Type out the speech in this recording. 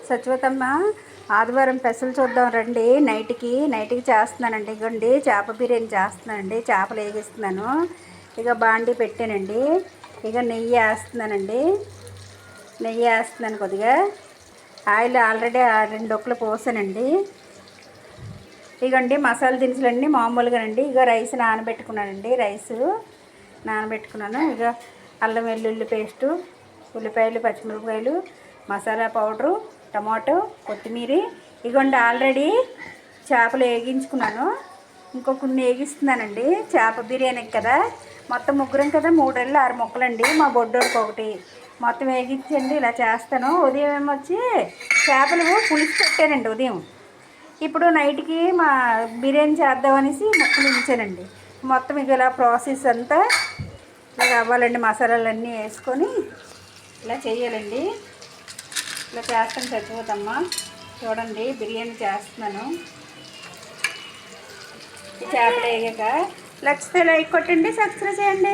సత్యవతమ్మ ఆదివారం పెసలు చూద్దాం రండి. నైట్కి చేస్తున్నానండి. ఇగోండి చేప బిర్యానీ చేస్తున్నానండి. చేపలు వేగిస్తున్నాను. ఇక బాండి పెట్టానండి. ఇక నెయ్యి వేస్తున్నాను కొద్దిగా. Oil already 2 డొక్కులు పోసానండి. ఇగండి మసాలా దినుసులన్నీ మామూలుగానండి. ఇక రైస్ నానబెట్టుకున్నాను. ఇక అల్లం వెల్లుల్లి పేస్టు, ఉల్లిపాయలు, పచ్చిమిరపకాయలు, మసాలా పౌడరు, టమాటో, కొత్తిమీర. ఇగోండి ఆల్రెడీ చేపలు వేగించుకున్నాను. ఇంకో కొన్ని వేగిస్తున్నానండి. చేప బిర్యానీకి కదా, మొత్తం ముగ్గురం కదా, 3 6 ముక్కలండి. మా బొడ్డోడికి ఒకటి మొత్తం వేగించండి. ఇలా చేస్తాను. ఉదయం ఏమొచ్చి చేపలు పులుసు పెట్టానండి ఉదయం. ఇప్పుడు నైట్కి మా బిర్యానీ చేద్దామనేసి ముక్కలు ఉంచానండి. మొత్తం ఇక ఇలా ప్రాసెస్ అంతా ఇలా అవ్వాలండి. మసాలాలన్నీ వేసుకొని ఇలా చేయాలండి. ఇలా చేస్తాను సరిపోతమ్మ. చూడండి బిర్యానీ చేస్తున్నాను. చేపలు వేగాక నచ్చితే లైక్ కొట్టండి, సబ్స్క్రైబ్ చేయండి.